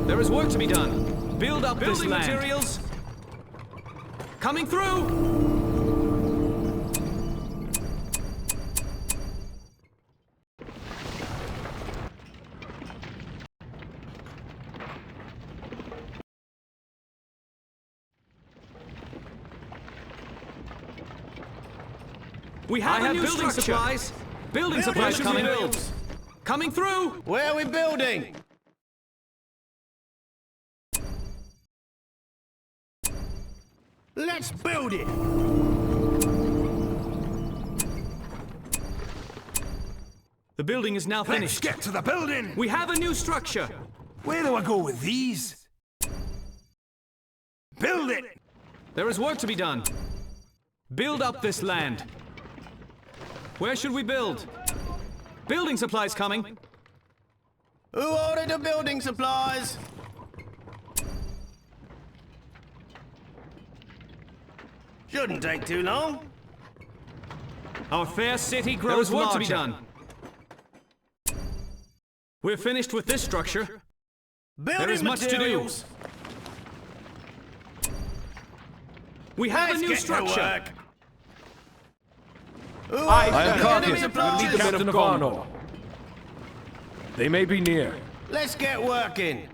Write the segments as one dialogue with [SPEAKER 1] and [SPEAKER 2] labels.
[SPEAKER 1] There is work to be done. Build up this land. Building materials. Coming through! We have a new building supplies. Building supplies coming. Coming through!
[SPEAKER 2] Where are we building? Let's build it!
[SPEAKER 1] The building is now finished.
[SPEAKER 3] Let's get to the building!
[SPEAKER 1] We have a new structure.
[SPEAKER 3] Where do I go with these? Build it!
[SPEAKER 1] There is work to be done. Build up this land. Where should we build? Building supplies coming.
[SPEAKER 2] Who ordered the building supplies? Shouldn't take too long.
[SPEAKER 1] Our fair city grows larger. There is work to be done. We're finished with this structure.
[SPEAKER 2] Building
[SPEAKER 1] there is much to do. We have a new structure.
[SPEAKER 4] I am Cardiff. Lead the men of Navarno. They may be near.
[SPEAKER 2] Let's get working.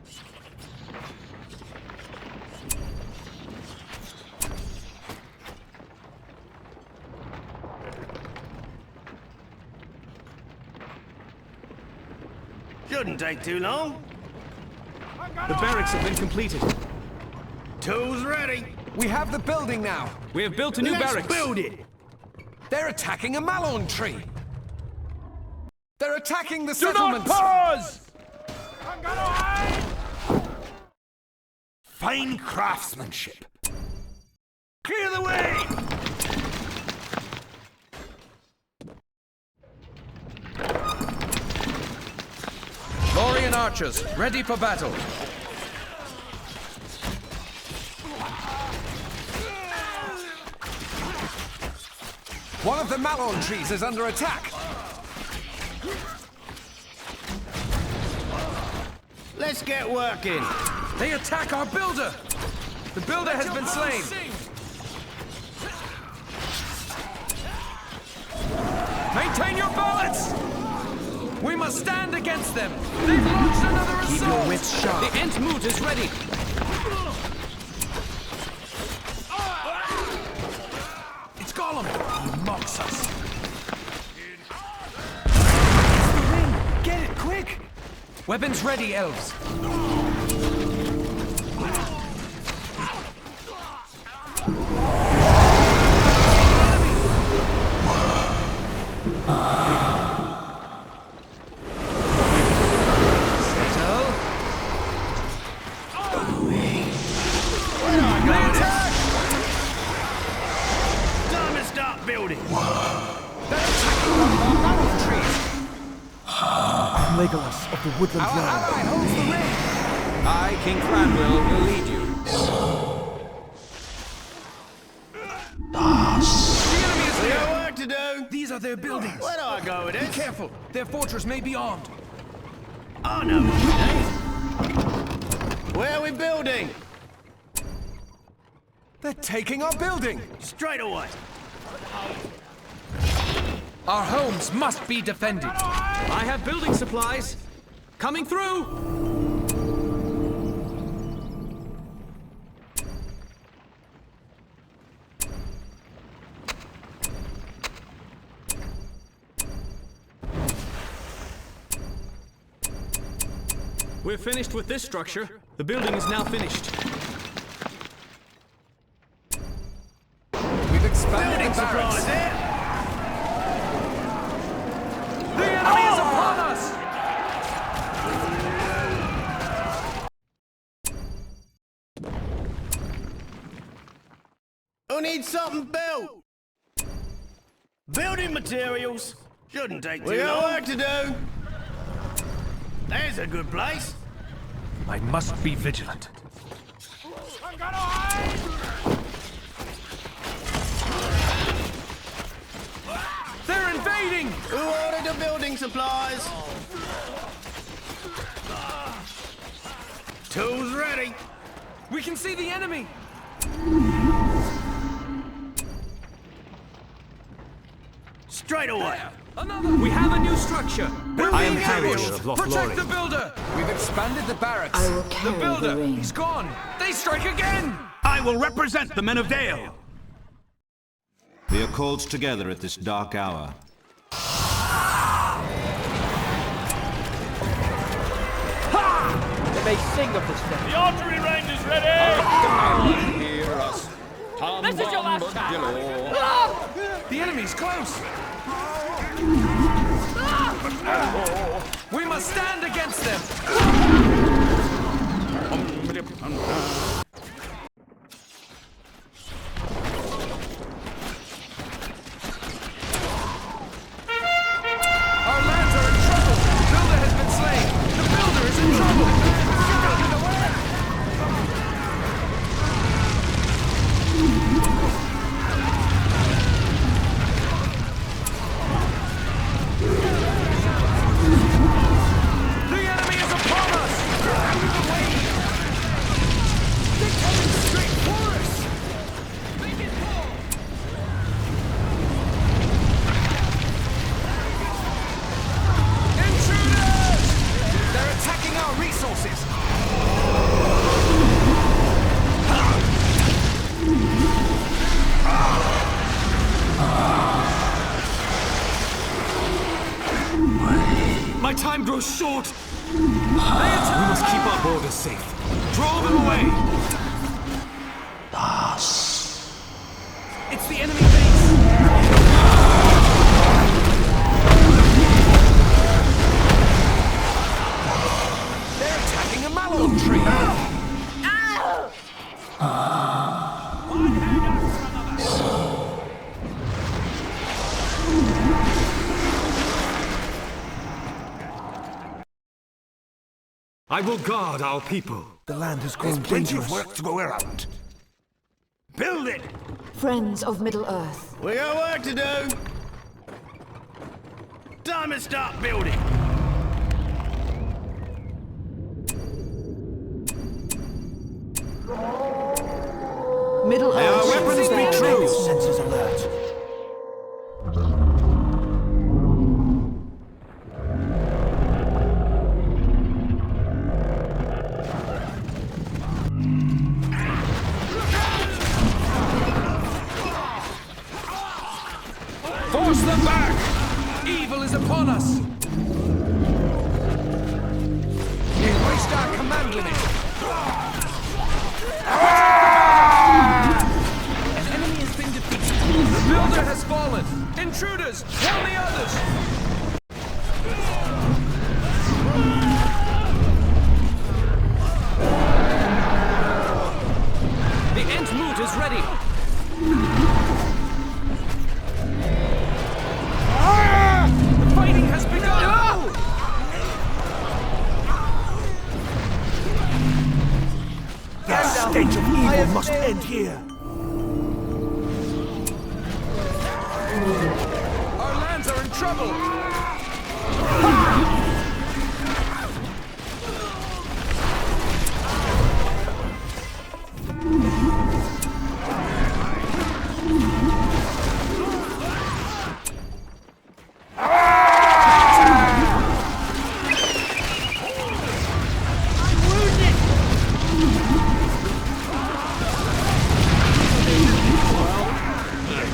[SPEAKER 2] Shouldn't take too long.
[SPEAKER 1] The barracks have been completed.
[SPEAKER 2] Tools ready.
[SPEAKER 5] We have the building now.
[SPEAKER 1] We have built a new barracks.
[SPEAKER 2] Let's build it.
[SPEAKER 5] They're attacking a malon tree. They're attacking the settlements.
[SPEAKER 4] Do not pause!
[SPEAKER 3] Fine craftsmanship. Clear the way!
[SPEAKER 5] Lorian archers, ready for battle. One of the malon trees is under attack.
[SPEAKER 2] Let's get working.
[SPEAKER 5] They attack our builder. The builder has been slain. Maintain your balance. We must stand against them. They've launched another assault.
[SPEAKER 2] Keep your wits sharp.
[SPEAKER 1] The Entmoot is ready.
[SPEAKER 5] It's Gollum. He mocks us.
[SPEAKER 3] It's the ring. Get it, quick!
[SPEAKER 5] Weapons ready, Elves.
[SPEAKER 3] Legolas of the Woodland
[SPEAKER 5] Our
[SPEAKER 3] Realm.
[SPEAKER 5] ally holds the ring.
[SPEAKER 1] I, King Cranwell, will lead you.
[SPEAKER 5] The enemy is
[SPEAKER 2] We
[SPEAKER 5] here.
[SPEAKER 2] got work to do.
[SPEAKER 5] These are their buildings.
[SPEAKER 2] Where do I go with
[SPEAKER 5] Be
[SPEAKER 2] this?
[SPEAKER 5] careful. Their fortress may be armed.
[SPEAKER 2] Oh no. Where are we building?
[SPEAKER 5] They're taking our building.
[SPEAKER 2] Straight away.
[SPEAKER 5] Our homes must be defended.
[SPEAKER 1] I have building supplies. Coming through! We're finished with this structure. The building is now finished.
[SPEAKER 5] We've expanded the barracks. The enemy is upon us!
[SPEAKER 2] Who needs something built? Building materials. Shouldn't take too long. We got work to do. There's a good place.
[SPEAKER 4] I must be vigilant.
[SPEAKER 5] They're invading!
[SPEAKER 2] Who ordered the building supplies? Tools ready.
[SPEAKER 5] We can see the enemy!
[SPEAKER 2] Straight away.
[SPEAKER 5] Another!
[SPEAKER 1] We have a new structure.
[SPEAKER 5] We're
[SPEAKER 1] I am
[SPEAKER 5] being
[SPEAKER 1] Harrier
[SPEAKER 5] ambushed!
[SPEAKER 1] of
[SPEAKER 5] Protect the builder!
[SPEAKER 3] We've expanded the barracks.
[SPEAKER 6] I will
[SPEAKER 5] The
[SPEAKER 6] carry the
[SPEAKER 5] builder!
[SPEAKER 6] ring.
[SPEAKER 5] He's gone! They strike again!
[SPEAKER 2] I will represent the men of Dale.
[SPEAKER 7] We are called together at this dark hour.
[SPEAKER 8] They may sing of this day.
[SPEAKER 9] The archery range is ready!
[SPEAKER 8] Hear us.
[SPEAKER 9] This is your last chance!
[SPEAKER 5] The enemy's close! We must stand against them! Our lands are in trouble! The builder has been slain! The builder is in trouble! Get out of the way! The enemy is upon us! Out of the way! They're coming straight for us! Make it fall! Intruders!
[SPEAKER 3] They're attacking our resources.
[SPEAKER 1] My time grows short. We must keep our borders safe. Draw them away.
[SPEAKER 5] It's the enemy base!
[SPEAKER 3] They're attacking a mallow tree.
[SPEAKER 1] I will guard our people.
[SPEAKER 3] The land has grown dangerous. Work to go around.
[SPEAKER 2] Build it.
[SPEAKER 6] Friends of Middle-earth.
[SPEAKER 2] We got work to do. Time to start building.
[SPEAKER 6] Middle-earth.
[SPEAKER 2] Our weapons be true.
[SPEAKER 3] Sensors alert.
[SPEAKER 5] Force them back! Evil is upon us!
[SPEAKER 3] We've reached our command limit.
[SPEAKER 5] An enemy has been defeated. The builder has fallen. Intruders, warn the others! The Entmoot is ready. The fighting has begun.
[SPEAKER 3] The stench of evil must end here.
[SPEAKER 5] Our lands are in trouble.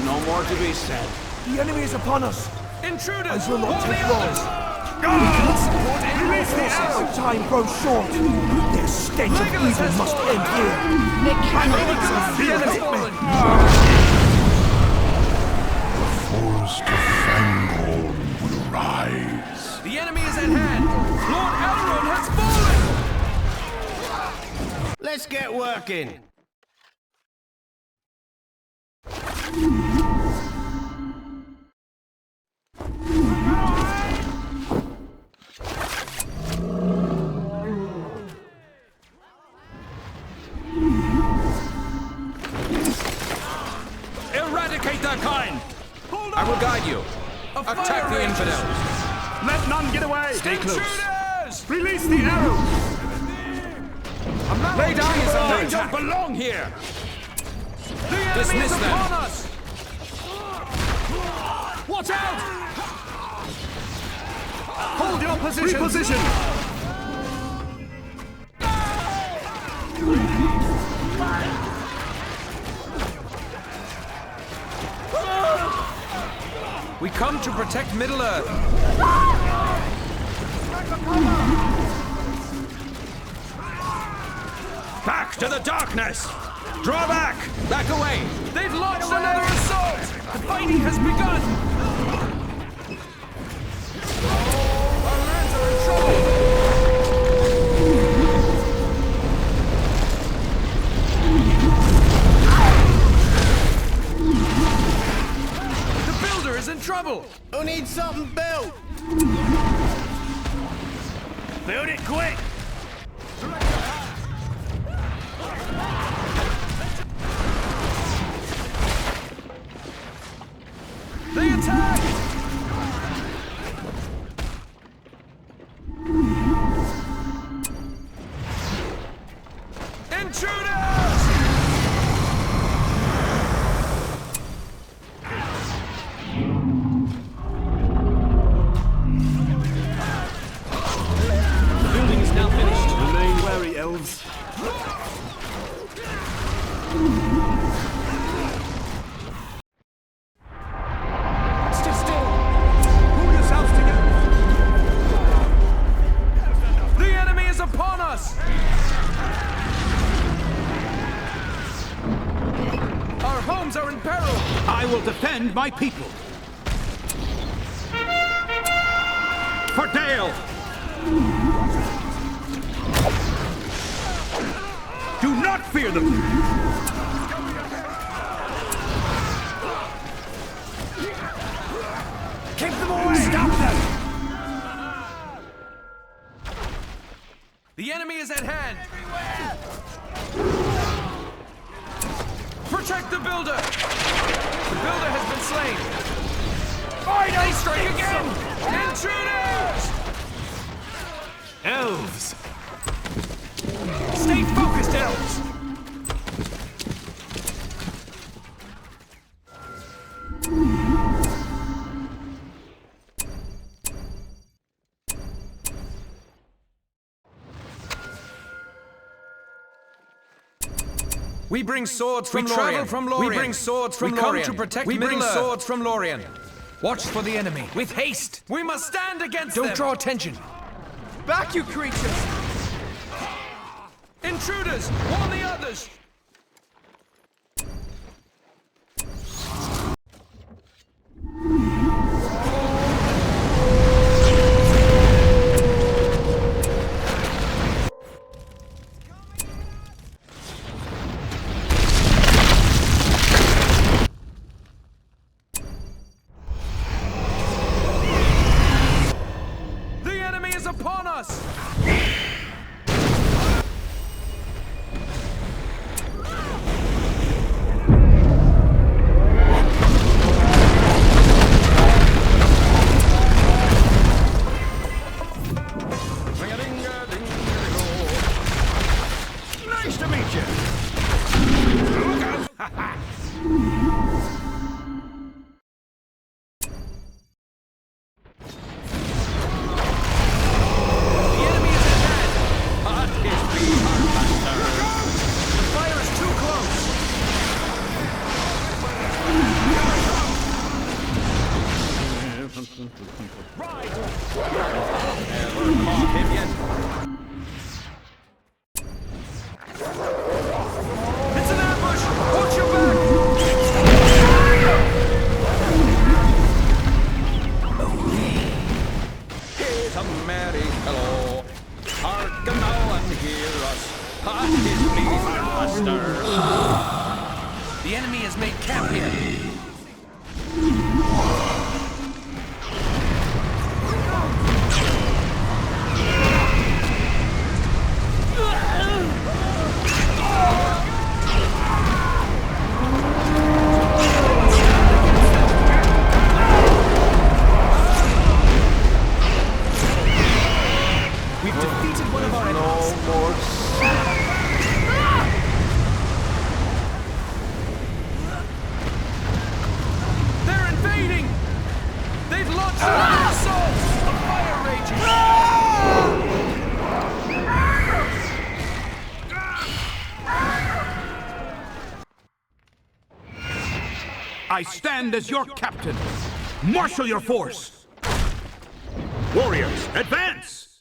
[SPEAKER 3] No more to be said. The enemy is upon us.
[SPEAKER 5] Intruders,
[SPEAKER 3] I will not
[SPEAKER 5] warn the
[SPEAKER 3] take long.
[SPEAKER 5] others.
[SPEAKER 3] Release the arrow! Our time grows short. The stench of
[SPEAKER 5] Legolas
[SPEAKER 3] evil
[SPEAKER 5] has
[SPEAKER 3] must
[SPEAKER 5] fallen.
[SPEAKER 3] end here.
[SPEAKER 6] They cannot
[SPEAKER 5] The
[SPEAKER 3] Feel
[SPEAKER 5] enemy
[SPEAKER 3] it.
[SPEAKER 5] fallen.
[SPEAKER 10] Forest of Fangorn will rise.
[SPEAKER 5] The enemy is at hand. Lord Elrond has fallen.
[SPEAKER 2] Let's get working.
[SPEAKER 5] Eradicate their kind. I will guide you. Attack the infidels.
[SPEAKER 2] Let none get away.
[SPEAKER 5] Stay close. Intruders!
[SPEAKER 2] Release the arrows.
[SPEAKER 5] Lay down his arm.
[SPEAKER 9] They don't belong here!
[SPEAKER 5] The enemy
[SPEAKER 9] Dismiss
[SPEAKER 5] is
[SPEAKER 9] them.
[SPEAKER 5] upon us!
[SPEAKER 9] Watch out!
[SPEAKER 5] Hold your position!
[SPEAKER 3] Reposition!
[SPEAKER 5] We come to protect Middle-earth.
[SPEAKER 9] Back to the darkness! Draw back! Back away!
[SPEAKER 5] They've launched another assault! The fighting has begun! Our lands are in trouble! The builder is in trouble!
[SPEAKER 2] Who needs something built? Build it quick!
[SPEAKER 5] They attack! Intruders!
[SPEAKER 1] The building is now finished.
[SPEAKER 3] Remain wary, elves.
[SPEAKER 1] Stay still.
[SPEAKER 3] Pull yourselves together.
[SPEAKER 5] The enemy is upon us! Our homes are in peril!
[SPEAKER 1] I will defend my people. For Dale!
[SPEAKER 3] Do not fear them. Keep them away. Stop them.
[SPEAKER 5] The enemy is at hand! Protect the builder! The builder has been slain! They strike again! Intruders!
[SPEAKER 1] Elves!
[SPEAKER 5] Stay focused, elves! We bring swords from Lorien.
[SPEAKER 9] travel from Lorien.
[SPEAKER 5] We bring swords from
[SPEAKER 9] We
[SPEAKER 5] Lorien.
[SPEAKER 9] come to protect
[SPEAKER 5] We bring
[SPEAKER 9] Middle-earth.
[SPEAKER 5] swords from Lorien. Watch for the enemy. With haste. We must stand against them.
[SPEAKER 9] Don't draw attention.
[SPEAKER 5] Back, you creatures! Intruders! Warn the others! The enemy is upon us!
[SPEAKER 9] Nice to meet you! Look out!
[SPEAKER 5] The enemy is at hand!
[SPEAKER 9] Hot is me, Harvester!
[SPEAKER 5] The fire is too close!
[SPEAKER 9] Never caught him yet.
[SPEAKER 5] It's an ambush! Watch your back!
[SPEAKER 9] He's a merry fellow. Hearken now and hear us. Hot is me, Harvester!
[SPEAKER 5] The enemy has made camp here!
[SPEAKER 1] We've defeated one of our enemies.
[SPEAKER 3] No more. I stand as your captain. Marshal your force!
[SPEAKER 10] Warriors, advance!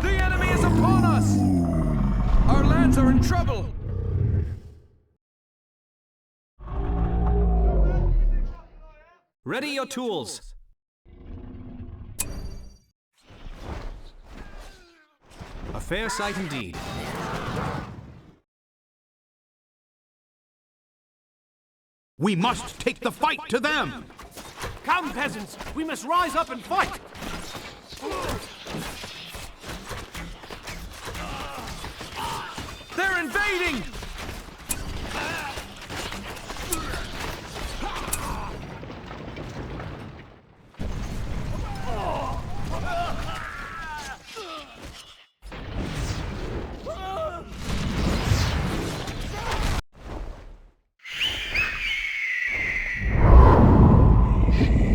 [SPEAKER 5] The enemy is upon us! Our lands are in trouble!
[SPEAKER 1] Ready your tools. A fair sight indeed.
[SPEAKER 3] We must take the fight to them!
[SPEAKER 8] Come, peasants! We must rise up and fight!
[SPEAKER 5] They're invading!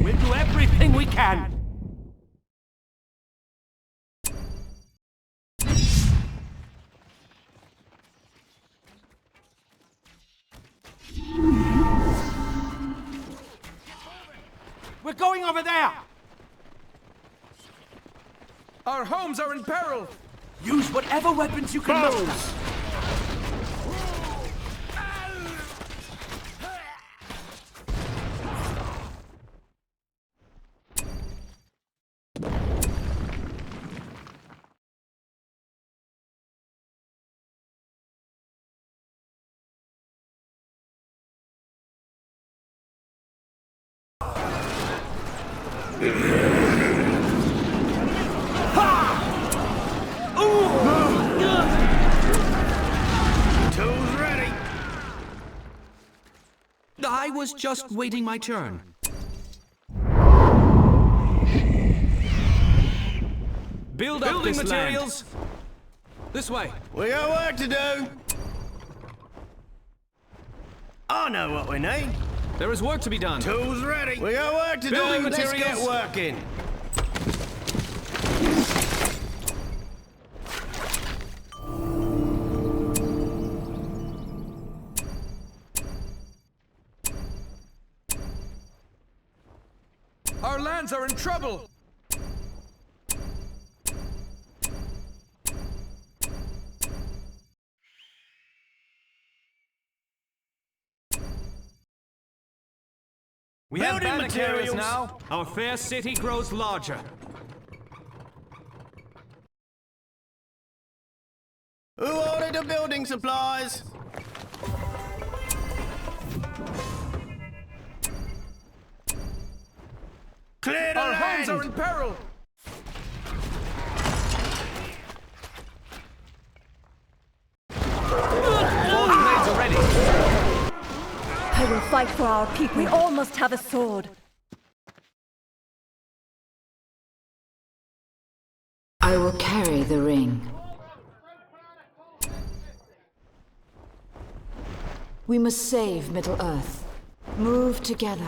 [SPEAKER 8] We'll do everything we can! We're going over there!
[SPEAKER 5] Our homes are in peril!
[SPEAKER 8] Use whatever weapons you can muster!
[SPEAKER 2] Tools ready.
[SPEAKER 1] I was just waiting my turn. Build up
[SPEAKER 5] Building
[SPEAKER 1] this
[SPEAKER 5] materials.
[SPEAKER 1] land. This way.
[SPEAKER 2] We got work to do. I know what we need.
[SPEAKER 1] There is work to be done.
[SPEAKER 2] Tools ready. We got work to
[SPEAKER 1] Building
[SPEAKER 2] do. Let's get
[SPEAKER 1] materials.
[SPEAKER 2] working.
[SPEAKER 5] Our lands are in trouble!
[SPEAKER 1] We have
[SPEAKER 2] Building
[SPEAKER 1] bandit areas
[SPEAKER 2] materials.
[SPEAKER 1] now. Our fair city grows larger.
[SPEAKER 2] Who ordered the building supplies? Clear the
[SPEAKER 5] Our
[SPEAKER 2] land.
[SPEAKER 5] homes are in peril!
[SPEAKER 1] Blades are ready.
[SPEAKER 11] I will fight for our people. We all must have a sword.
[SPEAKER 6] I will carry the ring. We must save Middle-earth. Move together.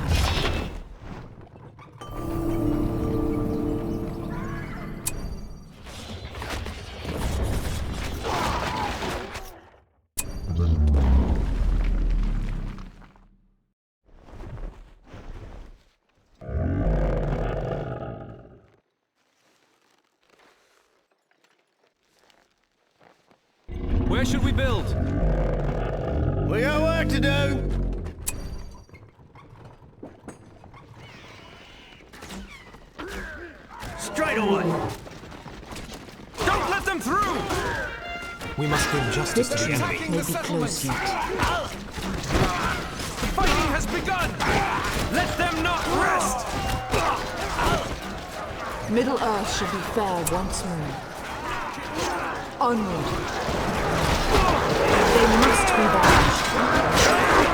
[SPEAKER 1] Where should we build?
[SPEAKER 2] We got work to do. Straight away.
[SPEAKER 5] Don't let them through!
[SPEAKER 3] We must bring justice to the enemy.
[SPEAKER 6] May be close yet.
[SPEAKER 5] Fighting has begun! Let them not rest!
[SPEAKER 6] Middle-earth shall be fair once more. Onward. They must be banished.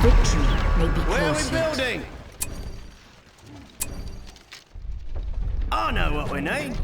[SPEAKER 6] Victory may be
[SPEAKER 2] Where are we
[SPEAKER 6] close yet.
[SPEAKER 2] building? I know what we need.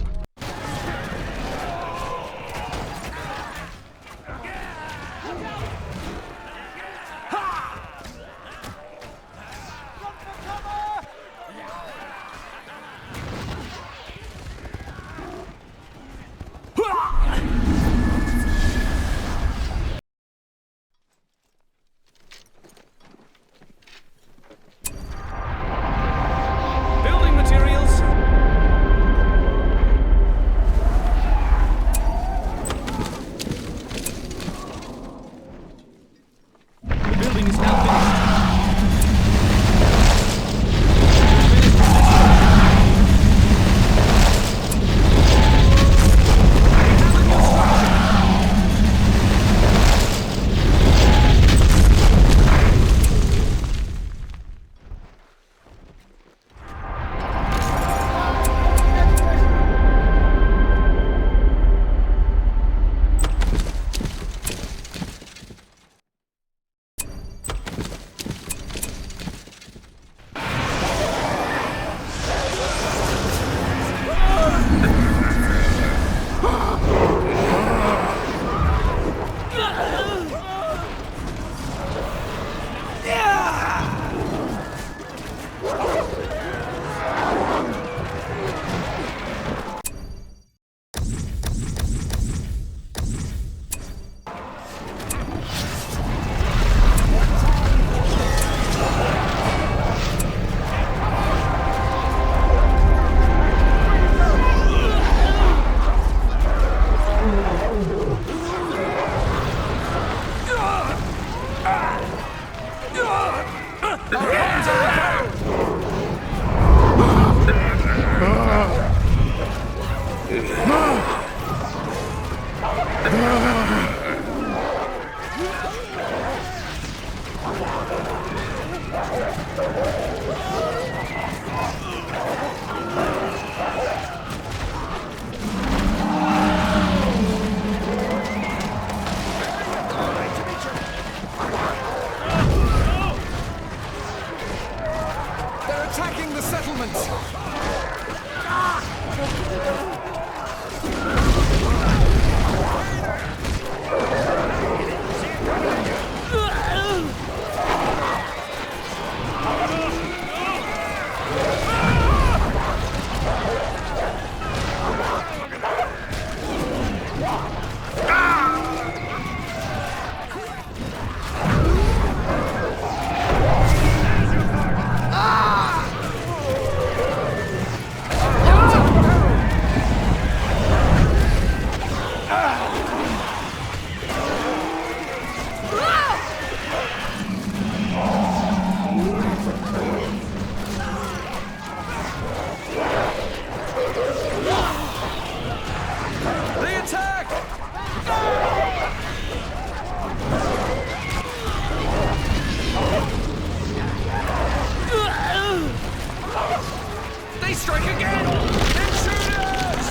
[SPEAKER 5] They strike again! Intruders!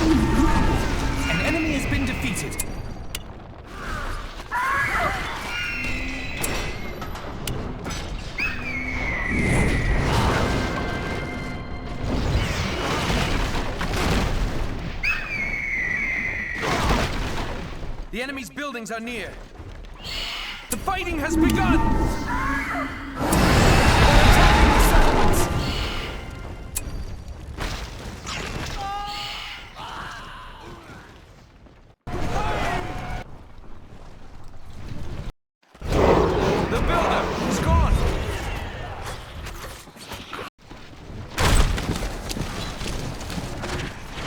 [SPEAKER 5] An enemy has been defeated. The enemy's buildings are near. The fighting has begun! Attacking the settlements! The builder is gone!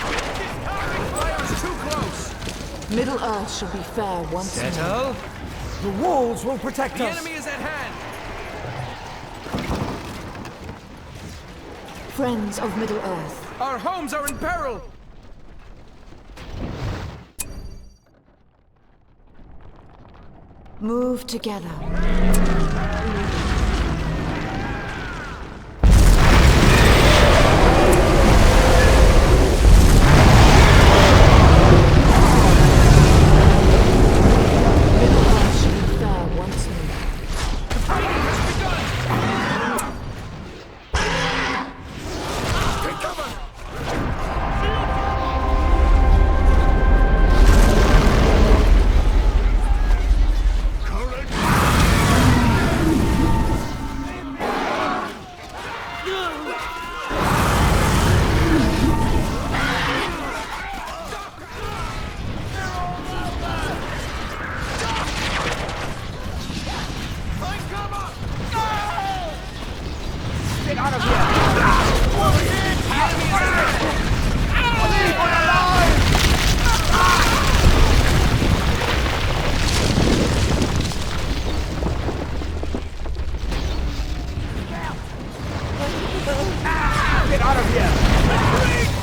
[SPEAKER 5] Fire is too close!
[SPEAKER 6] Middle Earth shall be fair once more.
[SPEAKER 5] Settle!
[SPEAKER 3] The walls will protect
[SPEAKER 5] The
[SPEAKER 3] us.
[SPEAKER 5] enemy is at hand!
[SPEAKER 6] Friends of Middle Earth,
[SPEAKER 5] Our homes are in peril!
[SPEAKER 6] move together. Middle Earth shall be fair once more.
[SPEAKER 5] The fighting has begun! Take cover!
[SPEAKER 3] Get out of here! Get out of here!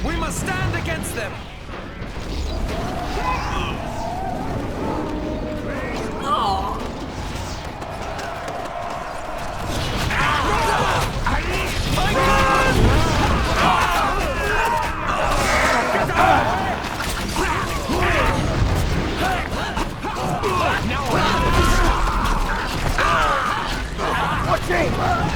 [SPEAKER 5] We must stand against them!
[SPEAKER 3] Watch it!